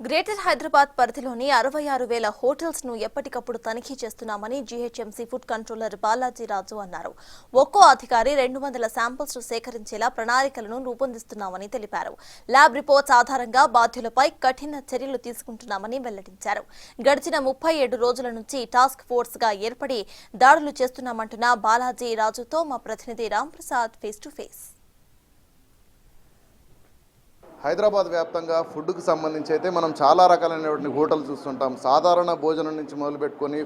Greater Hyderabad పరిధిలోని 66,000 hotels ను ఎప్పటికప్పుడు తనిఖీ చేస్తున్నామని జీహెచ్ఎంసీ ఫుడ్ కంట్రోలర్ బాలాజీ రాజు అన్నారు. ఒక్కో అధికారి 200 శాంపిల్స్ సేకరించేలా ప్రణాళికలను రూపొందిస్తున్నామని తెలిపారు. ల్యాబ్ రిపోర్ట్స్ ఆధారంగా బాధ్యులపై కఠిన చర్యలు తీసుకుంటున్నామని వెల్లడించారు. గడిచిన 37 రోజుల నుంచి టాస్క్ ఫోర్స్ గా ఏర్పడి దాడులు చేస్తున్నామంటున్న బాలాజీ రాజుతో మా ప్రతినిధి Ramprasad face to face. Hyderabad వ్యాప్తంగా ఫుడ్కు సంబంధించి అయితే మనం చాలా రకాలైనటువంటి హోటల్ చూస్తుంటాం. సాధారణ భోజనం నుంచి మొదలుపెట్టుకొని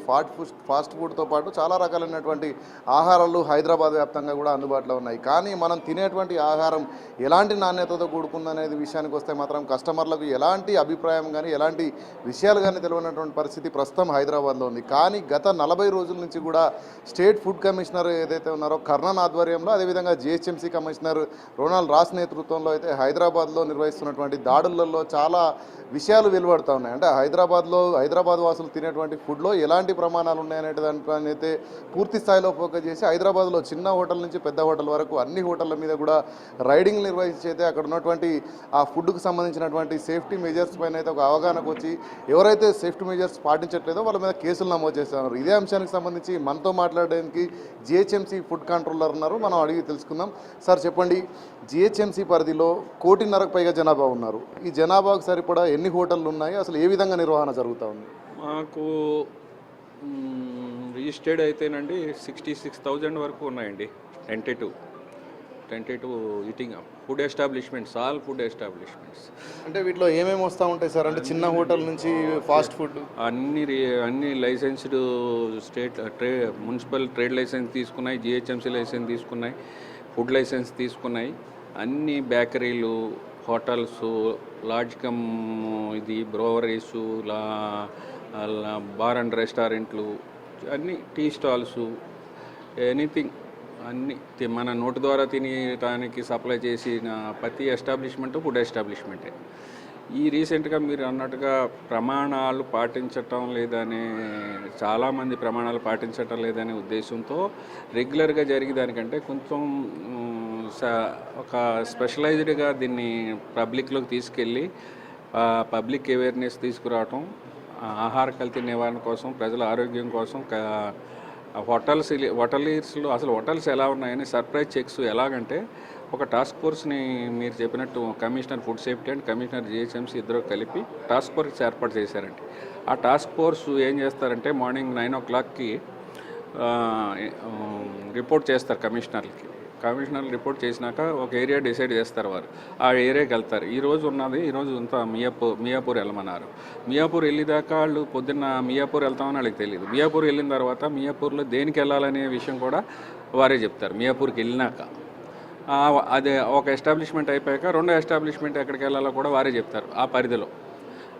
ఫాస్ట్ ఫుడ్తో పాటు చాలా రకాలైనటువంటి ఆహారాలు హైదరాబాద్ వ్యాప్తంగా కూడా అందుబాటులో ఉన్నాయి. కానీ మనం తినేటువంటి ఆహారం ఎలాంటి నాణ్యతతో కూడుకుందనేది విషయానికి వస్తే మాత్రం కస్టమర్లకు ఎలాంటి అభిప్రాయం కానీ ఎలాంటి విషయాలు కానీ తెలియనటువంటి పరిస్థితి ప్రస్తుతం హైదరాబాద్లో ఉంది. కానీ గత 40 రోజుల నుంచి కూడా స్టేట్ ఫుడ్ కమిషనర్ ఏదైతే ఉన్నారో కర్ణన్ ఆధ్వర్యంలో, అదేవిధంగా జిహెచ్ఎంసీ కమిషనర్ రోనాల్డ్ రాస్ నేతృత్వంలో అయితే హైదరాబాద్లో నిర్వహిస్తున్నటువంటి దాడులలో చాలా విషయాలు వెలువడుతూ ఉన్నాయి. అంటే హైదరాబాద్ వాసులు తినేటువంటి ఫుడ్లో ఎలాంటి ప్రమాణాలు ఉన్నాయనే దానిపైన అయితే పూర్తి స్థాయిలో ఫోకస్ చేసి హైదరాబాద్లో చిన్న హోటల్ నుంచి పెద్ద హోటల్ వరకు అన్ని హోటళ్ళ మీద కూడా రైడింగ్ నిర్వహించి అయితే అక్కడ ఉన్నటువంటి ఆ ఫుడ్కు సంబంధించినటువంటి సేఫ్టీ మెజర్స్ పైన అయితే ఒక అవగాహనకు వచ్చి ఎవరైతే సేఫ్టీ మెజర్స్ పాటించట్లేదో వాళ్ళ మీద కేసులు నమోదు చేస్తున్నారు. ఇదే అంశానికి సంబంధించి మనతో మాట్లాడడానికి జిహెచ్ఎంసీ ఫుడ్ కంట్రోలర్ ఉన్నారు. మనం అడిగి తెలుసుకుందాం. సార్ చెప్పండి, జిహెచ్ఎంసీ పరిధిలో 1,50,00,000 పైగా జనాభా ఉన్నారు. ఈ జనాభాకు సరిపడా ఎన్ని హోటళ్ళు ఉన్నాయి, అసలు ఏ విధంగా నిర్వహణ జరుగుతూ ఉంది? మాకు రిజిస్టర్డ్ అయితేనండి 66,000 వరకు ఉన్నాయండి. 22 eating food establishments, all food establishments. అంటే వీటిలో ఏమేమి వస్తూ ఉంటాయి సార్? అంటే చిన్న హోటల్ నుంచి ఫాస్ట్ ఫుడ్ అన్ని licensed state municipal trade licence తీసుకున్నాయి, జిహెచ్ఎంసీ లైసెన్స్ తీసుకున్నాయి, ఫుడ్ లైసెన్స్ తీసుకున్నాయి. అన్ని బేకరీలు, హోటల్స్, లాడ్జ్ కమ్ ఇది బ్రోవరీసు, బార్ అండ్ రెస్టారెంట్లు, అన్ని టీ స్టాల్స్, ఎనీథింగ్ అన్నీ మన నోటు ద్వారా తినడానికి సప్లై చేసిన ప్రతి ఎస్టాబ్లిష్మెంటు ఫుడ్ ఎస్టాబ్లిష్మెంటే. ఈ రీసెంట్గా మీరు అన్నట్టుగా ప్రమాణాలు పాటించటం లేదనే, చాలామంది ప్రమాణాలు పాటించటం లేదనే ఉద్దేశంతో రెగ్యులర్గా జరిగేదానికంటే కొంచెం ఒక స్పెషలైజ్డ్గా దీన్ని పబ్లిక్లోకి తీసుకెళ్ళి పబ్లిక్ అవేర్నెస్ తీసుకురావటం, ఆహార కల్తీ నివారణ కోసం, ప్రజల ఆరోగ్యం కోసం హోటలీర్స్లో అసలు హోటల్స్ ఎలా ఉన్నాయని సర్ప్రైజ్ చెక్స్ ఎలాగంటే ఒక టాస్క్ ఫోర్స్ని మీరు చెప్పినట్టు commissioner food safety and commissioner GHMC ఇద్దరు కలిపి టాస్క్ ఫోర్స్ ఏర్పాటు చేశారండి. ఆ టాస్క్ ఫోర్స్ ఏం చేస్తారంటే మార్నింగ్ 9 o'clockకి రిపోర్ట్ చేస్తారు కమిషనర్లకి. కమిషనర్లు రిపోర్ట్ చేసినాక ఒక ఏరియా డిసైడ్ చేస్తారు. వారు ఆ ఏరియాకి వెళ్తారు. ఈరోజు అంతా మియాపూర్ వెళ్ళమన్నారు. మియాపూర్ వెళ్ళేదాకా వాళ్ళు పొద్దున్న మియాపూర్ వెళ్తామని వాళ్ళకి తెలియదు. మియాపూర్ వెళ్ళిన తర్వాత మియాపూర్లో దేనికి వెళ్ళాలనే విషయం కూడా వారే చెప్తారు. మియాపూర్కి వెళ్ళినాక అదే ఒక ఎస్టాబ్లిష్మెంట్ అయిపోయాక రెండో ఎస్టాబ్లిష్మెంట్ ఎక్కడికి వెళ్ళాలో కూడా వారే చెప్తారు ఆ పరిధిలో.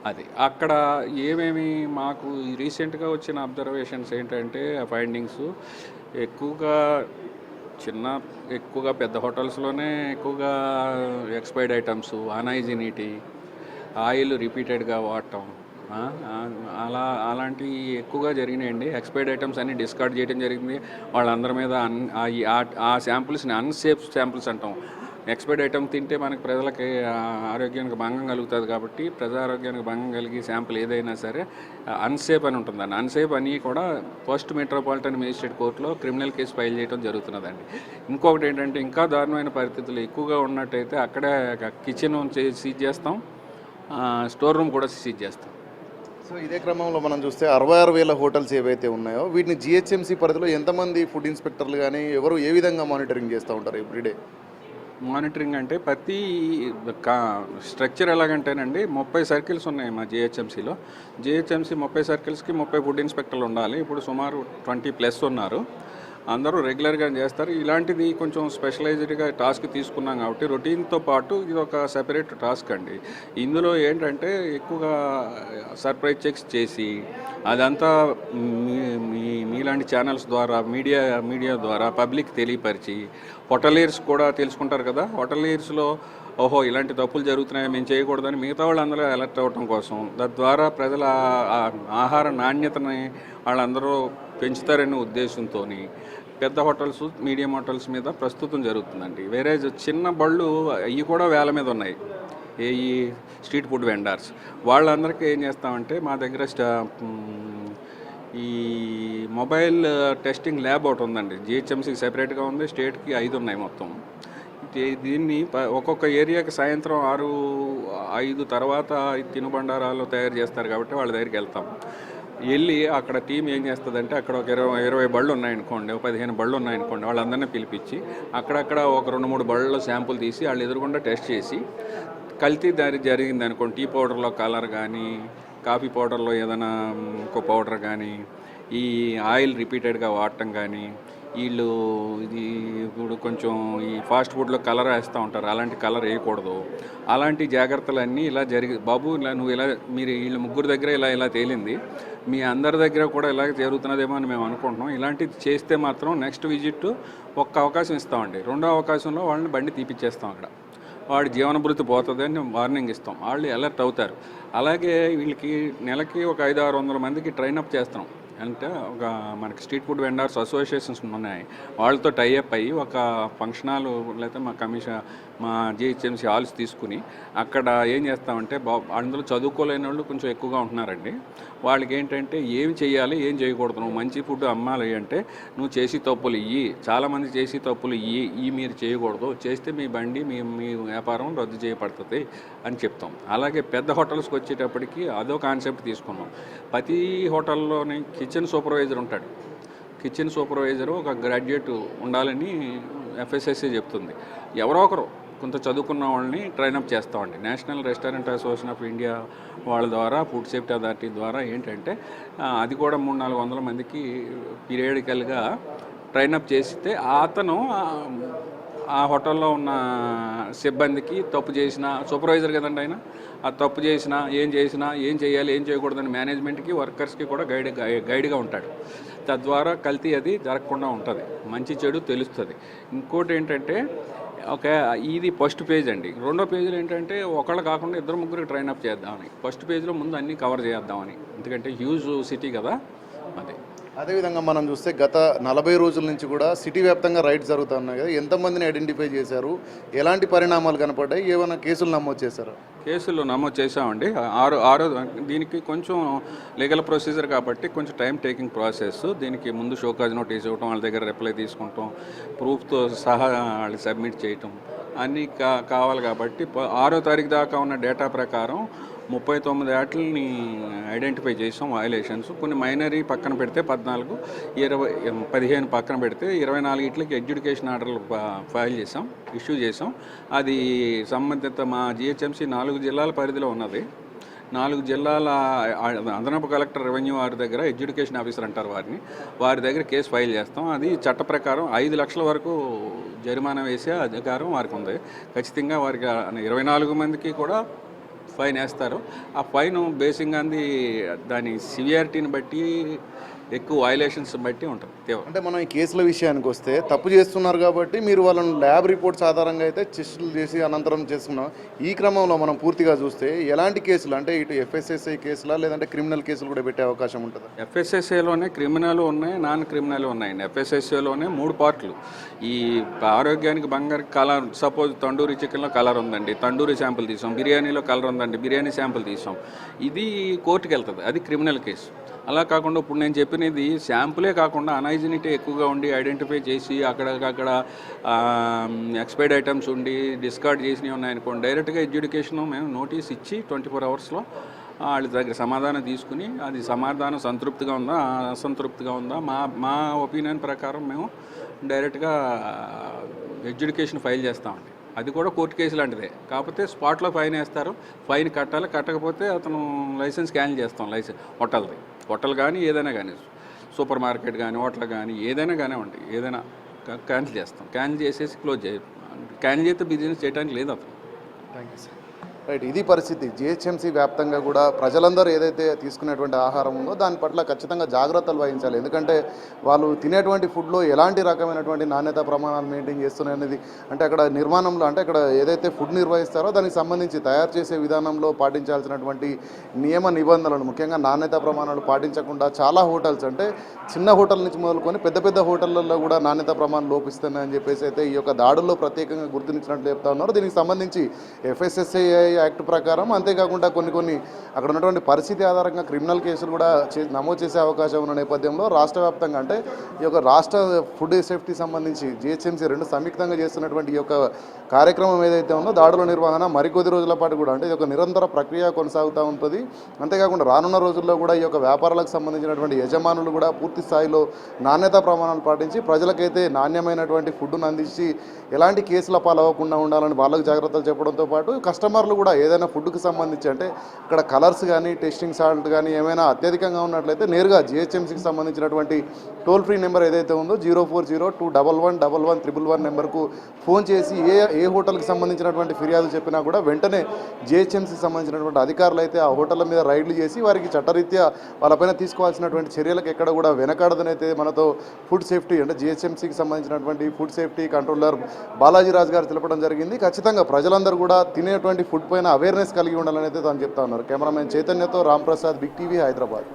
అది అక్కడ ఏమేమి మాకు రీసెంట్గా వచ్చిన అబ్జర్వేషన్స్ ఏంటంటే ఫైండింగ్స్ ఎక్కువగా పెద్ద హోటల్స్లోనే ఎక్కువగా ఎక్స్పైర్డ్ ఐటమ్స్, అన్హైజీనిటీ, ఆయిల్ రిపీటెడ్గా వాడటం, అలాంటివి ఎక్కువగా జరిగినాయండి. ఎక్స్పైర్డ్ ఐటమ్స్ అన్ని డిస్కార్డ్ చేయడం జరిగింది. వాళ్ళందరి మీద ఆ శాంపుల్స్ని అన్సేఫ్ శాంపుల్స్ అంటాం. ఎక్స్పైర్డ్ ఐటమ్ తింటే మనకి ప్రజలకి ఆరోగ్యానికి భంగం కలుగుతుంది కాబట్టి ప్రజారోగ్యానికి భంగం కలిగి శాంపుల్ ఏదైనా సరే అన్సేఫ్ అని ఉంటుందండి. అన్సేఫ్ అని కూడా ఫస్ట్ మెట్రోపాలిటన్ మేజిస్ట్రేట్ కోర్టులో క్రిమినల్ కేసు ఫైల్ చేయడం జరుగుతున్నదండి. ఇంకొకటి ఏంటంటే ఇంకా దారుణమైన పరిస్థితులు ఎక్కువగా ఉన్నట్టయితే అక్కడే కిచెన్ సీజ్ చేస్తాం, స్టోర్ రూమ్ కూడా సీజ్ చేస్తాం. సో ఇదే క్రమంలో మనం చూస్తే 66,000 హోటల్స్ ఏవైతే ఉన్నాయో వీటిని జిహెచ్ఎంసీ పరిధిలో ఎంతమంది ఫుడ్ ఇన్స్పెక్టర్లు కానీ ఎవరు ఏ విధంగా మానిటరింగ్ చేస్తూ ఉంటారు ఎవ్రీడే? మానిటరింగ్ అంటే ప్రతి స్ట్రక్చర్ ఎలాగంటేనండి 30 సర్కిల్స్ ఉన్నాయి మా జిహెచ్ఎంసీలో. 30 సర్కిల్స్కి 30 ఫుడ్ ఇన్స్పెక్టర్లు ఉండాలి. ఇప్పుడు సుమారు 20+ ఉన్నారు. అందరూ రెగ్యులర్గా చేస్తారు. ఇలాంటిది కొంచెం స్పెషలైజ్డ్గా టాస్క్ తీసుకున్నాం కాబట్టి రొటీన్తో పాటు ఇది ఒక సెపరేట్ టాస్క్ అండి. ఇందులో ఏంటంటే ఎక్కువగా సర్ప్రైజ్ చెక్స్ చేసి అదంతా మీలాంటి ఛానల్స్ ద్వారా మీడియా ద్వారా పబ్లిక్ తెలియపరిచి హోటలీర్స్ కూడా తెలుసుకుంటారు కదా. హోటలీర్స్లో ఓహో ఇలాంటి తప్పులు జరుగుతున్నాయి, మేము చేయకూడదని మిగతా వాళ్ళందరూ అలర్ట్ అవ్వటం కోసం, తద్వారా ప్రజల ఆహార నాణ్యతని వాళ్ళందరూ పెంచుతారనే ఉద్దేశంతో పెద్ద హోటల్స్, మీడియం హోటల్స్ మీద ప్రస్తుతం జరుగుతుందండి. వేరే చిన్న బళ్ళు అవి కూడా వేల మీద ఉన్నాయి. ఈ స్ట్రీట్ ఫుడ్ వెండర్స్ వాళ్ళందరికీ ఏం చేస్తామంటే మా దగ్గర ఈ మొబైల్ టెస్టింగ్ ల్యాబ్ ఒకటి ఉందండి. జిహెచ్ఎంసీకి సెపరేట్గా ఉంది, స్టేట్కి 5 ఉన్నాయి మొత్తం. దీన్ని ఒక్కొక్క ఏరియాకి సాయంత్రం 6-5 తర్వాత తినుబండారాలు తయారు చేస్తారు కాబట్టి వాళ్ళ దగ్గరికి వెళ్తాం. వెళ్ళి అక్కడ టీం ఏం చేస్తుందంటే అక్కడ ఒక 20 బళ్ళు ఉన్నాయనుకోండి, ఒక 15 బళ్ళు ఉన్నాయనుకోండి, వాళ్ళందరినీ పిలిపించి అక్కడక్కడ ఒక 2-3 బళ్ళలో శాంపుల్ తీసి వాళ్ళు ఎదురుగుండా టెస్ట్ చేసి కల్తీ జరిగింది అనుకోండి, టీ పౌడర్లో కలర్ కానీ, కాఫీ పౌడర్లో ఏదైనా ఇంకో పౌడర్ కానీ, ఈ ఆయిల్ రిపీటెడ్గా వాడటం కానీ, వీళ్ళు ఇది ఇప్పుడు కొంచెం ఈ ఫాస్ట్ ఫుడ్లో కలర్ వేస్తూ ఉంటారు, అలాంటి కలర్ వేయకూడదు. అలాంటి జాగ్రత్తలన్నీ ఇలా బాబు ఇలా నువ్వు ఇలా మీరు వీళ్ళ ముగ్గురు దగ్గర ఇలా తేలింది, మీ అందరి దగ్గర కూడా ఇలాగ జరుగుతున్నదేమో అని మేము అనుకుంటున్నాం. ఇలాంటిది చేస్తే మాత్రం నెక్స్ట్ విజిట్ ఒక్క అవకాశం ఇస్తామండి. రెండో అవకాశంలో వాళ్ళని బండి తీపిచ్చేస్తాం. అక్కడ వాడి జీవనభృతి పోతుందని వార్నింగ్ ఇస్తాం. వాళ్ళు అలర్ట్ అవుతారు. అలాగే వీళ్ళకి నెలకి ఒక 500-600 మందికి ట్రైనప్ చేస్తున్నాం. అంటే ఒక మనకి స్ట్రీట్ ఫుడ్ వెండర్స్ అసోసియేషన్స్ ఉన్నాయి, వాళ్ళతో టైఅప్ అయ్యి ఒక ఫంక్షన్ హాల్ లేకపోతే మా జిహెచ్ఎంసీ హాల్స్ తీసుకుని అక్కడ ఏం చేస్తామంటే అందులో చదువుకోలేని వాళ్ళు కొంచెం ఎక్కువగా ఉంటున్నారండి. వాళ్ళకి ఏంటంటే ఏం చేయాలి ఏం చేయకూడదు, నువ్వు మంచి ఫుడ్ అమ్మాలి అంటే నువ్వు చేసి తప్పులు చాలామంది చేసి తప్పులు మీరు చేయకూడదు, చేస్తే మీ బండి మీ వ్యాపారం రద్దు చేయబడుతుంది అని చెప్తాం. అలాగే పెద్ద హోటల్స్కి వచ్చేటప్పటికి అదో కాన్సెప్ట్ తీసుకున్నాం. ప్రతి హోటల్లోని కిచెన్ సూపర్వైజర్ ఉంటాడు. కిచెన్ సూపర్వైజరు ఒక గ్రాడ్యుయేట్ ఉండాలని ఎఫ్ఎస్ఎస్సి చెప్తుంది. ఎవరో ఒకరు కొంత చదువుకున్న వాళ్ళని ట్రైనప్ చేస్తామండి. National restaurant association of India వాళ్ళ ద్వారా, ఫుడ్ సేఫ్టీ అథారిటీ ద్వారా ఏంటంటే అది కూడా 300-400 మందికి పీరియడికల్గా ట్రైనప్ చేస్తే అతను ఆ హోటల్లో ఉన్న సిబ్బందికి తప్పు చేసిన సూపర్వైజర్ కదండి ఆయన, ఆ తప్పు చేసినా ఏం చేయాలి ఏం చేయకూడదని మేనేజ్మెంట్కి వర్కర్స్కి కూడా గైడ్గా ఉంటాడు. తద్వారా కల్తీ అది జరగకుండా ఉంటుంది, మంచి చెడు తెలుస్తుంది. ఇంకోటి ఏంటంటే ఇది ఫస్ట్ పేజ్ అండి. రెండో పేజీలో ఏంటంటే ఒకళ్ళు కాకుండా 2-3 ట్రైనప్ చేద్దామని, ఫస్ట్ పేజ్లో ముందు అన్నీ కవర్ చేద్దామని, ఎందుకంటే హ్యూజ్ సిటీ కదా అది. అదేవిధంగా మనం చూస్తే గత 40 రోజుల నుంచి కూడా సిటీ వ్యాప్తంగా రైడ్స్ జరుగుతున్నాయి కదా, ఎంతమందిని ఐడెంటిఫై చేశారు, ఎలాంటి పరిణామాలు కనపడ్డాయి, ఏమైనా కేసులు నమోదు చేశారు? కేసులు నమోదు చేసామండి. ఆరో దీనికి కొంచెం లీగల్ ప్రొసీజర్ కాబట్టి కొంచెం టైం టేకింగ్ ప్రాసెస్. దీనికి ముందు షోకాజ్ నోటీస్ ఇవ్వటం, వాళ్ళ దగ్గర రిప్లై తీసుకుంటాం, ప్రూఫ్తో సహా వాళ్ళు సబ్మిట్ చేయటం అన్నీ కావాలి. కాబట్టి 6వ తారీఖు దాకా ఉన్న డేటా ప్రకారం 39 యాక్ట్లని ఐడెంటిఫై చేసాం వయలేషన్స్. కొన్ని మైనరీ పక్కన పెడితే 14, 15 పక్కన పెడితే 24 ఇట్లకి ఎడ్యుకేషన్ ఆర్డర్లు ఇష్యూ చేసాం. అది సంబంధిత మా జిహెచ్ఎంసీ 4 జిల్లాల పరిధిలో ఉన్నది. 4 జిల్లాల అదనపు కలెక్టర్ రెవెన్యూ వారి దగ్గర ఎడ్యుకేషన్ ఆఫీసర్ అంటారు వారి దగ్గర కేసు ఫైల్ చేస్తాం. అది చట్ట ప్రకారం 5 లక్షల వరకు జరిమానా వేసే అధికారం వారికి ఉంది. ఖచ్చితంగా వారికి 24 మందికి కూడా ఫైన్ వేస్తారు. ఆ ఫైన్ బేసింగ్ అంది దాని సివియారిటీని బట్టి, ఎక్కువ వయలేషన్స్ బట్టి ఉంటుంది. అంటే మనం ఈ కేసుల విషయానికి వస్తే తప్పు చేస్తున్నారు కాబట్టి మీరు వాళ్ళని ల్యాబ్ రిపోర్ట్స్ ఆధారంగా అయితే టెస్టులు చేసి అనంతరం చేస్తున్నాం. ఈ క్రమంలో మనం పూర్తిగా చూస్తే ఎలాంటి కేసులు అంటే ఇటు ఎఫ్ఎస్ఎస్ఐ కేసులా లేదంటే క్రిమినల్ కేసులు కూడా పెట్టే అవకాశం ఉంటుంది? ఎఫ్ఎస్ఎస్ఐలోనే క్రిమినల్ ఉన్నాయి, నాన్ క్రిమినల్ ఉన్నాయండి. ఎఫ్ఎస్ఎస్ఐలోనే 3 పార్ట్లు. ఈ ఆరోగ్యానికి బంగారు కలర్, సపోజ్ తండూరి చికెన్లో కలర్ ఉందండి, తండూరి శాంపుల్ తీసాం. బిర్యానీలో కలర్ ఉందండి, బిర్యానీ శాంపుల్ తీసాం. ఇది కోర్టుకు వెళ్తుంది, అది క్రిమినల్ కేసు. అలా కాకుండా ఇప్పుడు నేను చెప్పినది శాంపులే కాకుండా అనైజినిటీ ఎక్కువగా ఉండి ఐడెంటిఫై చేసి అక్కడికక్కడ ఎక్స్పైర్డ్ ఐటమ్స్ ఉండి డిస్కార్డ్ చేసినవి ఉన్నాయనుకోండి, డైరెక్ట్గా ఎడ్యుకేషను మేము నోటీస్ ఇచ్చి 24 అవర్స్లో వాళ్ళ దగ్గర సమాధానం తీసుకుని అది సమాధానం సంతృప్తిగా ఉందా అసంతృప్తిగా ఉందా మా ఒపీనియన్ ప్రకారం మేము డైరెక్ట్గా ఎడ్యుకేషన్ ఫైల్ చేస్తామండి. అది కూడా కోర్టు కేసు లాంటిదే, కాకపోతే స్పాట్లో ఫైన్ వేస్తారు. ఫైన్ కట్టాలి, కట్టకపోతే అతను లైసెన్స్ క్యాన్సిల్ చేస్తాం. హోటల్ కానీ ఏదైనా కానీ, సూపర్ మార్కెట్ కానీ హోటల్ కానీ ఏదైనా కానివ్వండి, ఏదైనా క్యాన్సిల్ చేస్తాం. క్యాన్సిల్ చేసేసి క్లోజ్ క్యాన్సిల్ చేస్తే బిజినెస్ చేయడానికి లేదు అతను. Thank you sir. రైట్, ఇది పరిస్థితి. జిహెచ్ఎంసీ వ్యాప్తంగా కూడా ప్రజలందరూ ఏదైతే తీసుకునేటువంటి ఆహారం ఉందో దాని పట్ల ఖచ్చితంగా జాగ్రత్తలు వహించాలి. ఎందుకంటే వాళ్ళు తినేటువంటి ఫుడ్లో ఎలాంటి రకమైనటువంటి నాణ్యత ప్రమాణాలు మెయింటైన్ చేస్తున్నాయి అనేది, అంటే అక్కడ నిర్మాణంలో, అంటే అక్కడ ఏదైతే ఫుడ్ నిర్వహిస్తారో దానికి సంబంధించి తయారు చేసే విధానంలో పాటించాల్సినటువంటి నియమ నిబంధనలు, ముఖ్యంగా నాణ్యత ప్రమాణాలు పాటించకుండా చాలా హోటల్స్, అంటే చిన్న హోటల్ నుంచి మొదలుకొని పెద్ద పెద్ద హోటళ్లలో కూడా నాణ్యత ప్రమాణాలు లోపిస్తున్నాయని చెప్పేసి అయితే ఈ యొక్క దాడుల్లో ప్రత్యేకంగా గుర్తించినట్లు చెప్తా ఉన్నారు. దీనికి సంబంధించి ఎఫ్ఎస్ఎస్ఐ యాక్ట్ ప్రకారం, అంతేకాకుండా కొన్ని అక్కడ ఉన్నటువంటి పరిస్థితి ఆధారంగా క్రిమినల్ కేసులు కూడా నమోదు చేసే అవకాశం ఉన్న నేపథ్యంలో రాష్ట్ర వ్యాప్తంగా అంటే ఈ యొక్క రాష్ట్ర ఫుడ్ సేఫ్టీ సంబంధించి జిహెచ్ఎంసీ రెండు సంయుక్తంగా చేస్తున్నటువంటి ఈ యొక్క కార్యక్రమం ఏదైతే ఉందో దాడుల నిర్వహణ మరికొద్ది రోజుల పాటు కూడా అంటే ఇది ఒక నిరంతర ప్రక్రియ కొనసాగుతూ ఉంటుంది. అంతేకాకుండా రానున్న రోజుల్లో కూడా ఈ యొక్క వ్యాపారాలకు సంబంధించినటువంటి యజమానులు కూడా పూర్తి స్థాయిలో నాణ్యతా ప్రమాణాలు పాటించి ప్రజలకైతే నాణ్యమైనటువంటి ఫుడ్ను అందించి ఎలాంటి కేసుల పాలవ్వకుండా ఉండాలని వాళ్ళకు జాగ్రత్తలు చెప్పడంతో పాటు కస్టమర్లు కూడా ఏదైనా ఫుడ్కి సంబంధించి అంటే ఇక్కడ కలర్స్ కానీ టెస్టింగ్ సాల్ట్ కానీ ఏమైనా అత్యధికంగా ఉన్నట్లయితే నేరుగా జిహెచ్ఎంసీకి సంబంధించినటువంటి టోల్ ఫ్రీ నెంబర్ ఏదైతే ఉందో 04022111111 నెంబర్కు ఫోన్ చేసి ఏ హోటల్కి సంబంధించినటువంటి ఫిర్యాదు చెప్పినా కూడా వెంటనే జిహెచ్ఎంసీకి సంబంధించినటువంటి అధికారులు అయితే ఆ హోటళ్ళ మీద రైడ్లు చేసి వారికి చట్టరీత్యా వాళ్ళపైన తీసుకోవాల్సినటువంటి చర్యలకు ఎక్కడ కూడా వెనకాడదనైతే మనతో ఫుడ్ సేఫ్టీ అంటే జిహెచ్ఎంసీకి సంబంధించినటువంటి ఫుడ్ సేఫ్టీ కంట్రోలర్ బాలాజీరాజు గారు తెలపడం జరిగింది. ఖచ్చితంగా ప్రజలందరూ కూడా తినేటువంటి ఫుడ్ పైన అవేర్నెస్ కలిగి ఉండాలని అయితే తాను చెప్తా ఉన్నారు. కెమెరామెన్ చైతన్యతో రాంప్రసాద్, బిగ్ టీవీ, హైదరాబాద్.